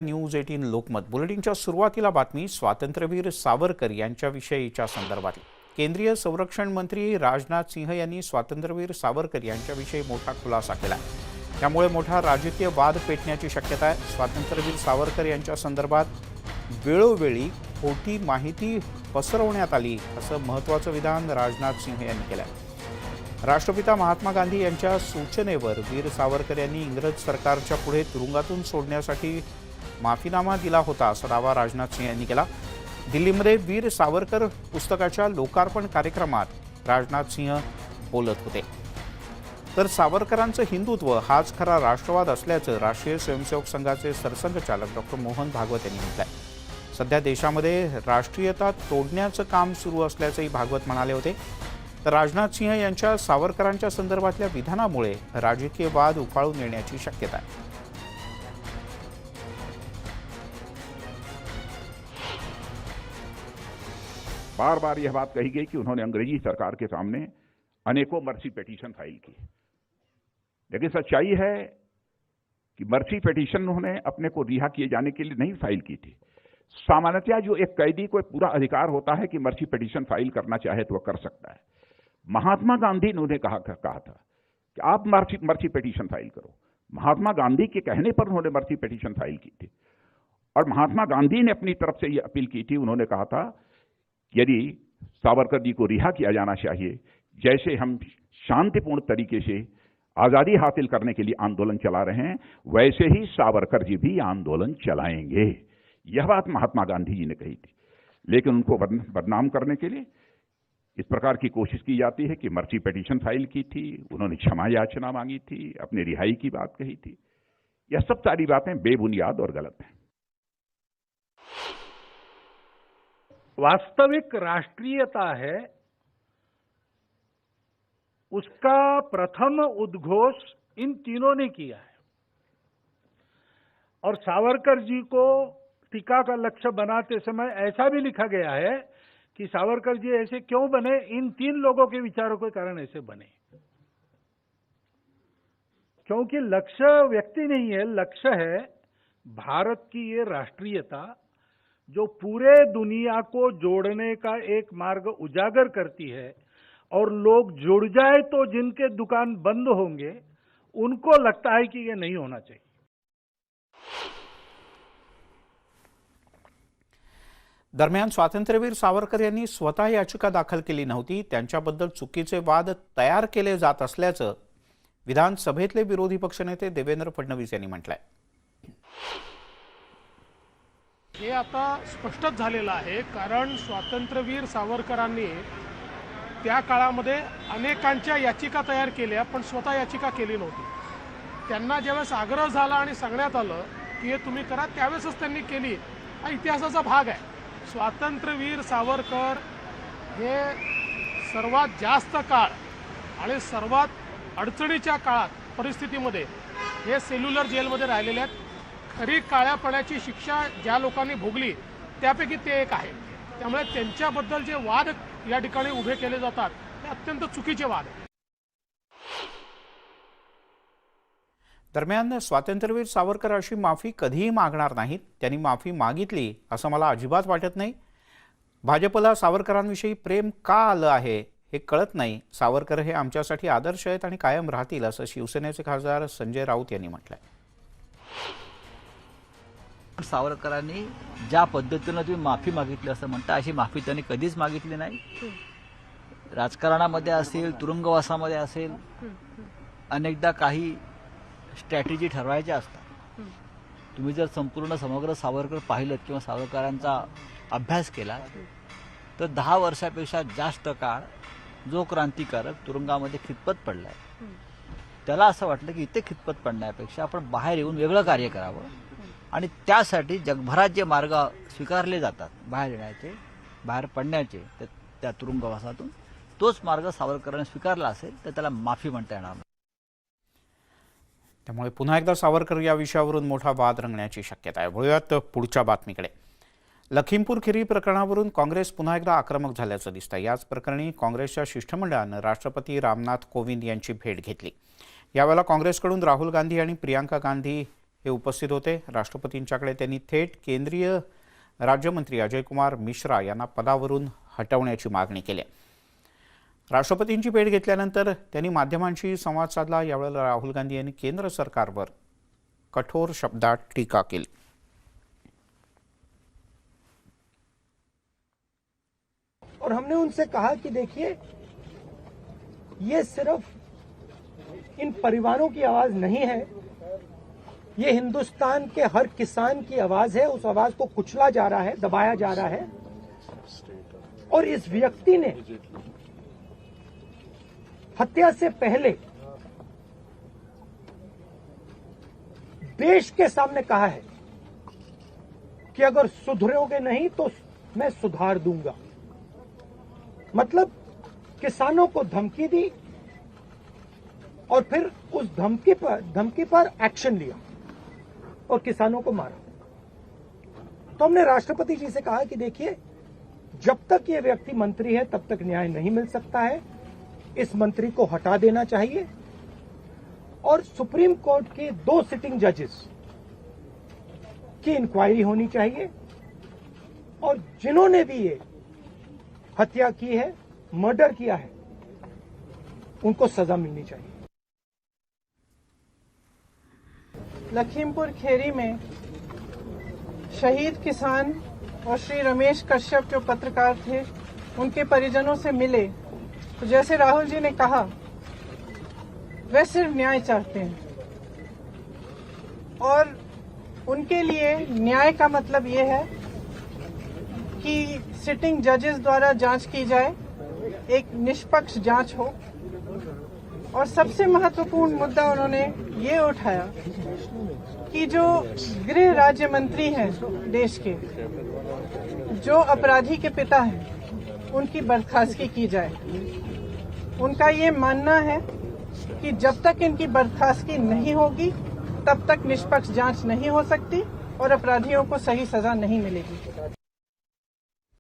News 18 लोकमत बुलेटिनच्या सुरुवातीला बातमी स्वातंत्र्यवीर सावरकर यांच्याविषयीच्या संदर्भातली। केंद्रीय संरक्षण मंत्री राजनाथ सिंह यांनी स्वातंत्र्यवीर सावरकर यांच्याविषयी मोठा खुलासा केला। त्यामुळे मोठा राजकीय वाद पेटण्याची शक्यता आहे। स्वातंत्र्यवीर सावरकर यांच्या संदर्भात वेळोवेळी खोटी माहिती पसरवण्यात आली असं महत्त्वाचं विधान राजनाथ सिंह यांनी केलं आहे। राष्ट्रपिता महात्मा गांधी यांच्या सूचनेवर वीर सावरकर यांनी इंग्रज सरकारच्या पुढे तुरुंगातून सोडण्यासाठी माफीनामा दिला होता असा दावा राजनाथ सिंह यांनी केला। दिल्लीमध्ये वीर सावरकर पुस्तकाच्या लोकार्पण कार्यक्रमात राजनाथ सिंह बोलत होते। तर सावरकरांचं हिंदुत्व हाच खरा राष्ट्रवाद असल्याचं राष्ट्रीय स्वयंसेवक संघाचे सरसंघचालक डॉक्टर मोहन भागवत यांनी म्हटलंय। सध्या देशामध्ये राष्ट्रीयता तोडण्याचं काम सुरू असल्याचंही भागवत म्हणाले होते। तर राजनाथ सिंह यांच्या सावरकरांच्या संदर्भातल्या विधानामुळे राजकीय वाद उफाळून येण्याची शक्यता आहे। बार बार यह बात कही गई कि उन्होंने अंग्रेजी सरकार के सामने अनेकों मर्सी पिटीशन फाइल की, लेकिन सच्चाई है कि मर्सी पिटीशन उन्होंने अपने को रिहा किए जाने के लिए नहीं फाइल की थी। सामान्यतः जो एक कैदी को पूरा अधिकार होता है कि मर्सी पिटीशन फाइल करना चाहे तो वह कर सकता है। महात्मा गांधी ने उन्हें कहा था कि आप मर्सी पिटीशन फाइल करो। महात्मा गांधी के कहने पर उन्होंने मर्सी पिटीशन फाइल की थी और महात्मा गांधी ने अपनी तरफ से यह अपील की थी। उन्होंने कहा था यदि सावरकर जी को रिहा किया जाना चाहिए, जैसे हम शांतिपूर्ण तरीके से आजादी हासिल करने के लिए आंदोलन चला रहे हैं, वैसे ही सावरकर जी भी आंदोलन चलाएंगे। यह बात महात्मा गांधी जी ने कही थी। लेकिन उनको बदनाम करने के लिए इस प्रकार की कोशिश की जाती है कि मर्सी पिटीशन फाइल की थी, उन्होंने क्षमा याचना मांगी थी, अपनी रिहाई की बात कही थी। यह सब सारी बातें बेबुनियाद और गलत हैं। वास्तविक राष्ट्रीयता है, उसका प्रथम उद्घोष इन तीनों ने किया है और सावरकर जी को टीका का लक्ष्य बनाते समय ऐसा भी लिखा गया है कि सावरकर जी ऐसे क्यों बने, इन तीन लोगों के विचारों के कारण ऐसे बने। क्योंकि लक्ष्य व्यक्ति नहीं है, लक्ष्य है भारत की ये राष्ट्रीयता जो पूरे दुनिया को जोड़ने का एक मार्ग उजागर करती है और लोग जुड़ जाए तो जिनके दुकान बंद होंगे उनको लगता है कि ये नहीं होना चाहिए। दरम्यान स्वातंत्र्यवीर सावरकर यांनी स्वतः याचिका दाखल केली नव्हती, त्यांच्याबद्दल चुकीचे वाद तयार केले जात असल्याचं विधानसभेतले विरोधी पक्षनेते देवेंद्र फडणवीस यांनी म्हटलंय। हे आता स्पष्टच झालेलं आहे, कारण स्वातंत्र्यवीर सावरकरांनी त्या काळामध्ये अनेकांच्या याचिका तयार केल्या, पण स्वतः याचिका केली नव्हती। त्यांना ज्यावेळेस आग्रह झाला आणि सांगण्यात आलं की हे तुम्ही करा, त्यावेळेसच त्यांनी केली। हा इतिहासाचा भाग आहे। स्वातंत्र्यवीर सावरकर हे सर्वात जास्त काळ आणि सर्वात अडचणीच्या काळात परिस्थितीमध्ये हे सेल्युलर जेलमध्ये राहिलेले आहेत। खरी काळ्या पाण्याची शिक्षा ज्या लोकांनी भोगली त्यापैकी ते एक आहे। त्यामुळे त्यांच्याबद्दल जे वाद या ठिकाणी उभे केले जातात ते अत्यंत चुकीचे वाद आहेत। दरम्यान स्वातंत्र्यवीर सावरकर अशी माफी कधीही मागणार नाहीत। त्यांनी माफी मागितली असं मला अजिबात वाटत नाही। भाजपला सावरकरांविषयी प्रेम का आलं आहे हे कळत नाही। सावरकर हे आमच्यासाठी आदर्श आहेत आणि कायम राहतील असं शिवसेनेचे खासदार संजय राऊत यांनी म्हटलंय। सावरकरांनी ज्या पद्धतीनं तुम्ही माफी मागितली असं म्हणता, अशी माफी त्यांनी कधीच मागितली नाही। राजकारणामध्ये असेल, तुरुंगवासामध्ये असेल, अनेकदा काही स्ट्रॅटेजी ठरवायच्या असतात। तुम्ही जर संपूर्ण समग्र सावरकर पाहिलं किंवा सावरकरांचा अभ्यास केला तर 10 वर्षापेक्षा जास्त काळ जो क्रांतिकारक तुरुंगामध्ये खितपत पडलाय, त्याला असं वाटलं की इथे खितपत पडण्यापेक्षा आपण बाहेर येऊन वेगळं कार्य करावं आणि त्यासाठी जगभरात जे मार्ग स्वीकारले जातात बाहेर येण्याचे, बाहेर पडण्याचे, त्या तुरुंगवासातून तोच मार्ग सावरकरांनी स्वीकारला असेल तर त्याला माफी म्हणता येणार नाही। त्यामुळे पुन्हा एकदा सावरकर या विषयावरून मोठा वाद रंगण्याची शक्यता आहे। वळूयात पुढच्या बातमीकडे। लखीमपूर खिरी प्रकरणावरून काँग्रेस पुन्हा एकदा आक्रमक झाल्याचं दिसतंय। याच प्रकरणी काँग्रेसच्या शिष्टमंडळानं राष्ट्रपती रामनाथ कोविंद यांची भेट घेतली। यावेळेला काँग्रेसकडून राहुल गांधी आणि प्रियांका गांधी हे उपस्थित होते. राष्ट्रपतींच्याकडे त्यांनी थेट केंद्रीय राज्यमंत्री अजय कुमार मिश्रा यांना पदावरून हटवण्याची मागणी केली. राष्ट्रपतींची भेट घेतल्यानंतर त्यांनी माध्यमांशी संवाद साधला. यावेळेला राहुल गांधी यांनी केंद्र सरकारवर कठोर शब्दात टीका केली. और हमने उनसे कहा कि देखिए, ये सिर्फ इन परिवारों की आवाज नहीं है, ये हिंदुस्तान के हर किसान की आवाज है. उस आवाज को कुचला जा रहा है, दबाया जा रहा है. और इस व्यक्ति ने हत्या से पहले देश के सामने कहा है कि अगर सुधरोगे नहीं तो मैं सुधार दूंगा. मतलब किसानों को धमकी दी और फिर उस धमकी पर एक्शन लिया और किसानों को मारा. तो हमने राष्ट्रपति जी से कहा कि देखिए, जब तक ये व्यक्ति मंत्री है तब तक न्याय नहीं मिल सकता है. इस मंत्री को हटा देना चाहिए और सुप्रीम कोर्ट के 2 सिटिंग जजेस की इंक्वायरी होनी चाहिए और जिन्होंने भी ये हत्या की है, मर्डर किया है, उनको सजा मिलनी चाहिए. लखीमपुर खेरी में शहीद किसान और श्री रमेश कश्यप जो पत्रकार थे, उनके परिजनों से मिले तो जैसे राहुल जी ने कहा, वे सिर्फ न्याय चाहते हैं और उनके लिए न्याय का मतलब ये है कि सिटिंग जजेस द्वारा जांच की जाए, एक निष्पक्ष जांच हो. और सबसे महत्वपूर्ण मुद्दा उन्होंने ये उठाया कि जो गृह राज्य मंत्री हैं देश के, जो अपराधी के पिता हैं, उनकी बर्खास्तगी की जाए. उनका ये मानना है कि जब तक इनकी बर्खास्तगी नहीं होगी तब तक निष्पक्ष जांच नहीं हो सकती और अपराधियों को सही सजा नहीं मिलेगी.